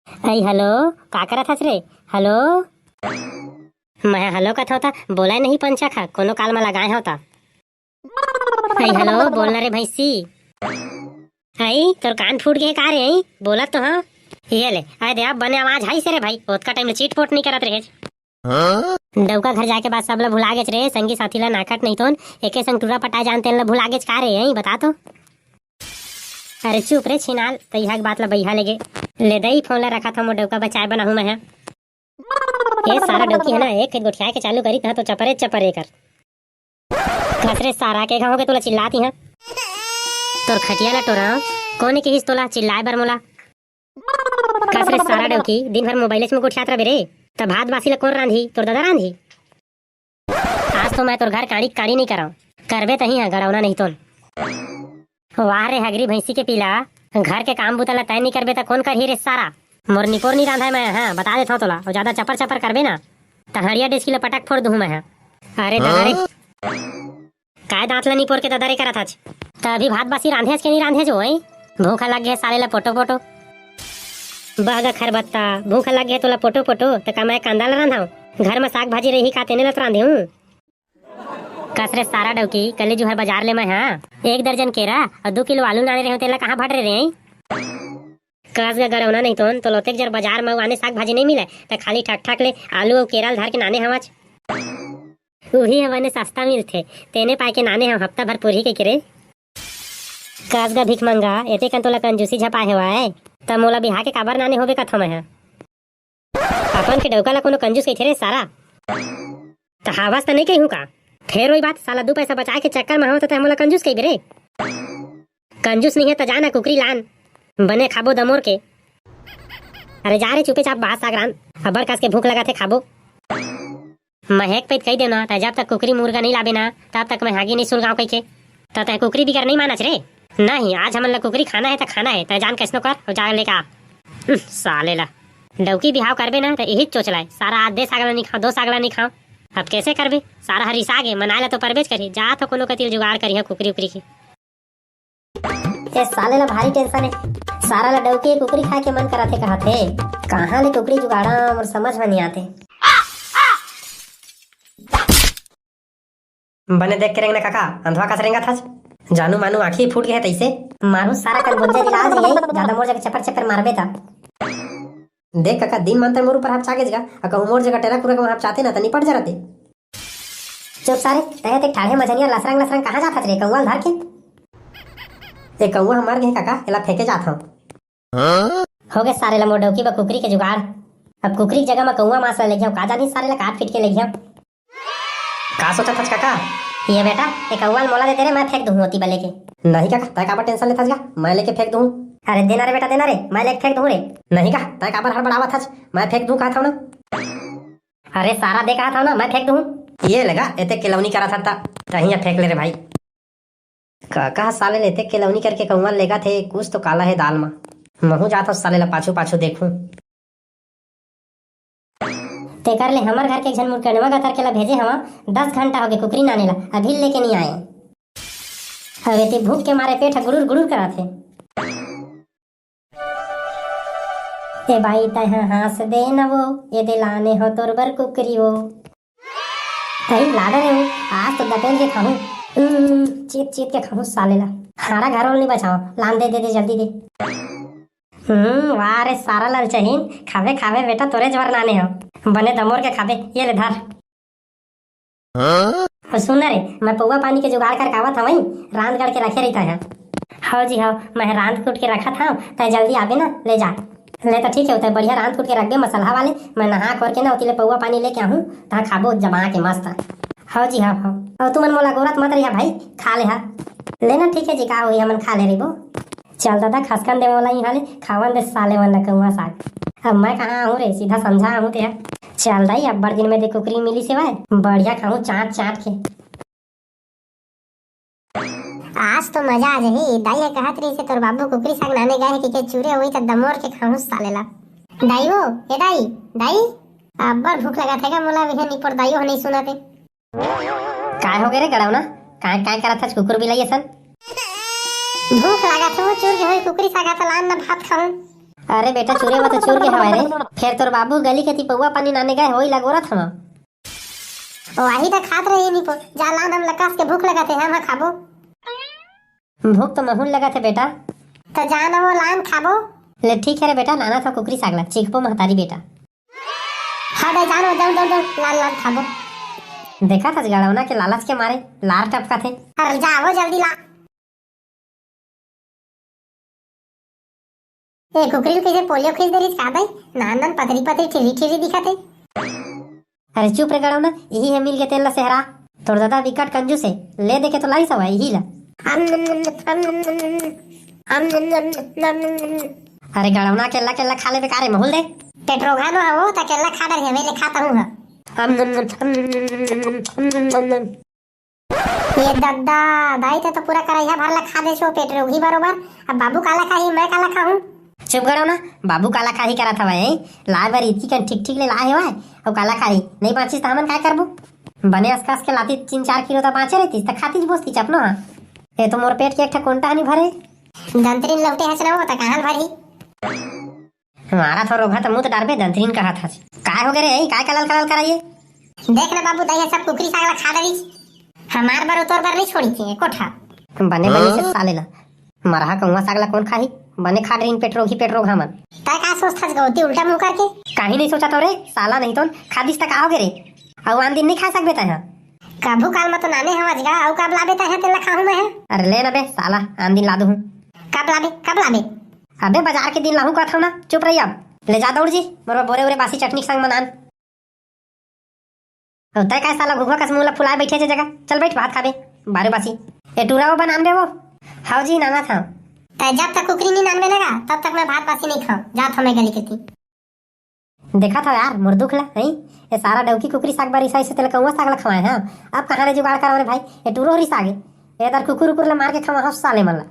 अई हेलो, का करत हस रे? हेलो। मैं हेलो कथ होता बोला नहीं पंचा खा कोनो काल में लगाए होता। अई हेलो बोलना रे भैंसी। आई तोर कान फूट गए का रे? आई बोला तो हाँ। ये ले आए दे अब बने आवाज हाई से रे भाई, ओतका टाइम चीट पोट नहीं करत रहे। डौका घर जाके बाद सब ला भुला गेच रे, संगी साथी ला नाकट नहीं तो एके संग टूरा पटाए जानते ला भुला गेच का रे? आई बता तो। अरे चुप रे छिनाल, तैहा के बात ला बैहा लेगे ले दई फोन ला रखा था मो डौका बचाए बनाहू मैं है। ये सारा डौकी है ना एक गोठिया के चालू करी था तो चपरे चपरे कर खसरे सारा के हो गए तोला चिल्लाती है तोर खटिया ला टोरा कोने के हिस तोला चिल्लाए बर मोला खसरे सारा डौकी दिन भर मोबाइल में गोठियात रहे रे तब भात बासी ला कौन रांधी? तोर दादा रांधी। आज तो मैं तोर घर काड़ी काड़ी नहीं कराऊं, करबे तही है गरौना नहीं तो। वाह रे हगरी भैंसी के पीला, घर के काम बुतला तय नहीं करबे त कौन करही रे सारा? मोर निपोर नहीं रांधा मैं, हाँ बता देता हूँ तोला। और ज्यादा चपर चपर करबे ना त हड़िया डेस्की ला पटक फोड़ दूं मैं। अरे दादा रे काय दांत ला निपोर के दादा रे करत हच त अभी भात बासी रांधेस के नहीं रांधेस हो? भूखा लग गया साले ला पोटो पोटो बहगा खरबत्ता भूखा लग गया तोला पोटो पोटो त का मैं कांदा ला रांधाऊं? घर में साग भाजी रही का तेने ला रांधे हूँ। कसरे सारा डौकी कल जो है बाजार ले मैं, हाँ 1 दर्जन केरा और 2 किलो आलू लाने रहे हो तेला कहाँ भट रहे हैं? कस का गरौना नहीं तो लोते जर बाजार में आने साग भाजी नहीं मिले तो खाली ठक ठक ले आलू और केरा धर के नाने हवाच वही हवाने सस्ता मिलते तेने पाए के नाने हम हफ्ता भर पूरी के करे कस का भिख मंगा एते कन तोला कंजूसी झपाए हुआ है तब मोला बिहा के काबर नाने होबे कथो मैं अपन के डौका ला कोनो कंजूस कही रे सारा तो हवास तो नहीं कहूँ का फिर वही बात साला 2 पैसा बचा के चक्कर में हो तो मोला कंजूस कही रे। कंजूस नहीं है तो जाना कुकरी लान बने खाबो दमोर के। अरे जा रे चुपे चाप बाहर सागरान अबर कस के भूख लगा थे खाबो। महक पैत कही देना जब तक कुकरी मुर्गा नहीं लाबे ना तब तक मैं हागी नहीं सुलगाव कही के तब कुकरी भी कर नहीं मानच रे। नहीं आज हमन ला कुकरी खाना है तो खाना है तो जान कैसनो कर और जा लेका साले ला डौकी बिहाव करबे ना तो यही चोच लाए सारा आधे सागला नहीं खाओ 2 सागला नहीं खाओ अब कैसे करबे? सारा हरिसा गे मनाए तो परबेज करी जा तो कोनो कतिल जुगाड़ करी कुकरी उकरी की। ये साले ला भारी टेंशन है, सारा ला डौकी कुकरी खाए के मन कराथे कहथे कहां ले कुकरी जुगाड़ा और समझ में नहीं आते। बने देख के रेंगना काका अंधवा का सरेंगा था जानू मानू आंखी फूट गए तैसे मानू सारा कर बोझे दिला जाइए ज्यादा मोर जगह चपर चपर मारबे था। देख काका दिन मन मोर ऊपर हाथ चागेगा और कहूं मोर जगह टेरा कुरा को हाथ चाहते ना तो निपट जराते। चुप सारे तहे ते ठाढ़े मजनिया लसरंग लसरंग कहां जात रे कौवा धर के? ए कौवा हमार गए काका एला फेंके जात हूं हो गए सारे ला मोर डौकी बा कुकरी के जुगाड़। अब कुकरी की जगह में कौवा मांस ले गया का जानी सारे ला काट पीट के ले गया। का सोचा था काका? ये बेटा ए कौवा मोला दे तेरे मैं फेंक दूं होती बले के। नहीं काका तय काबर टेंशन लेथस गा मैं लेके फेंक दूं। अरे देना रे बेटा देना रे मैं लेके फेंक दूं रे। नहीं का तय काबर हड़बड़ावत हस मैं फेंक दूं कहा था ना। अरे सारा दे कहा था ना मैं फेंक दूं। ये लगा एते केलौनी करा था तहिया फेंक ले रे भाई। काका साले लेते केलौनी करके कौवा लेगा थे कुछ तो काला है दाल में महू जाता साले ला पाछू पाछू देखूं ते कर ले हमर घर के झन मुरकनवा का करके ला भेजे हवा 10 घंटा हो गए कुकरी नाने ला अभी लेके नहीं आए। हवे ते भूख के मारे पेट गुड़ुर गुड़ुर करा थे। ए भाई तय हंस दे न वो ये दिलाने हो तोर बर कुकरी वो कहीं लाडा रे आज तो दपेल के खाऊं चीत चीत के खाऊं साले ला हारा घर नहीं बचाओ लान दे दे दे जल्दी दे। वाह रे सारा लाल चहीन खावे खावे बेटा तोरे जवर नाने हो बने दमोर के खावे ये ले धर। और सुन रे मैं पौवा पानी के जुगाड़ कर कावत हवई रांध गड़ के रखे रहता है। हाँ जी हाँ मैं रांध कूट के रखा था तय जल्दी आबे ना ले जा ले तो ठीक है होता है बढ़िया रांध कूट के रख दे मसाला वाले मैं नहा कर के ना उतिले पौवा पानी लेके आहूं तहाँ खाबो जमा के मस्त। हाँ जी हाँ हाँ और तुमन मोला गोरत मत रहिया भाई खा ले हा लेना ठीक है जी का हुई हमन खा ले रही वो। चल दादा खसकन दे मोला यहाँ ले खावन दे साले मन कौवा साग। अब मैं कहाँ हूँ रे सीधा समझा हूँ तेरा चल दाई अब बड़ दिन में दे कुकरी मिली सिवाय बढ़िया खाऊं चाट चाट के। आज तो मजा आ जाही दाई कहत रही से तोर बाबू कुकरी साग नाने गए कि के चूरे हुई त दमोर के खाऊं साले ला। दाई वो ए दाई दाई अब्बर भूख लगा थे मोला विहे निपर दाई हो नहीं सुनाते काय हो गए रे गड़ावना काय काय करत था कुकुर बिलाई सन? भूख लगा थे वो चूर के होई कुकरी साग त लान ना भात खाऊं अरे बेटा चूरे में तो चूर के हवाए रे। फिर तोर बाबू गली के तिपौआ पानी नाने गए होई लगोरत हम। वही तो खात रही निपो जा लान हम लकास के भूख लगाते हम खाबो। भूख तो महूल लगा थे बेटा। तो जान वो लान खाबो। ले ठीक है रे बेटा, लाना था कुकरी सागला चीखपो महतारी बेटा। हाँ दे जान वो दौड़ दौड़ दौड़ लान लान खाबो। देखा था गड़ौना के लालच के मारे लार टपका थे। अरे जाओ जल्दी ला। ए कुकरी कैसे पोलियो खींच दे रही का दई नान नान पतरी पतरी ठिरी ठिरी दिखते। अरे चुप रे गड़ौना, यही है मिल के तेल ला सेहरा। तोर दादा विकट कंजूस है, ले दे के तो लाई सब यही ला। अरे गड़ौना केला केला खा ले बेकार है महूल दे। पेट्रोगा नो हो ता केला खा रही है मैं ले खाता हूं। ये दद्दा दाई तो पूरा करैया भरला खा दे छो पेट्रोगी बरोबर। अब बाबू काला खाही मैं काला खाऊं। चुप गड़ौना, बाबू काला खाही करा था भाई। लाए बार इतनी कन ठीक ठीक ले लाए हुआ और काला खाही नहीं बाँची तो हमन काय करबो। बने असकास के लाती 3-4 किलो तो बाँचे रहती तो खाती बोसती चपनो। हाँ ये तो मोर पेट के एक ठा कोंटा नहीं भरे। दंतरीन लौटे हस ना हो ता कहां भरी। हमारा तो रोगा तो मुंह तो डारबे दंतरीन कहा था। काय हो गए रे काय कलल कलल कराइए। देख ना बाबू दाई सब कुकरी सागला खा देवी। हमार बार तोर बार नहीं छोड़ी थी कोठा। बने बने से साले ला मरहा कौवा सागला कौन खाही। बने खा रही पेट्रोग हमन। ता का सोचथस गौती उल्टा मुंह करके। काहे नहीं सोचा तो रे साला, नहीं तो खादिस तक आओगे रे। और आन दिन नहीं खा सकबे ता। काबू काल में तो नाने हवज गा औ कब लाबे ता है तेला खाऊं मैं। अरे ले ना बे साला, आन दिन ला दूं। कब लाबे। अबे बाजार के दिन लाहू का था ना। चुप रही अब ले जा दौड़ जी मोर बोरे ओरे बासी चटनी संग मनान। तय काय साला घुघुआ कस मुंह फुलाए बैठे छे जगह। चल बैठ भात खाबे बारे बासी। ए टूरा वो बनान बे वो। हाउ जी नाना था। तय जब तक कुकरी नहीं नान बनेगा तब तक मैं भात बासी नहीं खाऊं। जात हमें गली के थी। देखा था यार मोर दुख ला नहीं। ये सारा डौकी कुकरी साग बारी से तेल कौवा साग ला खवाए हैं। अब कहां रे जुगाड़ करो रे भाई। ये टूरो री सागे ए दर कुकुर कुकुर ला मार के खवा हस साले मन ला।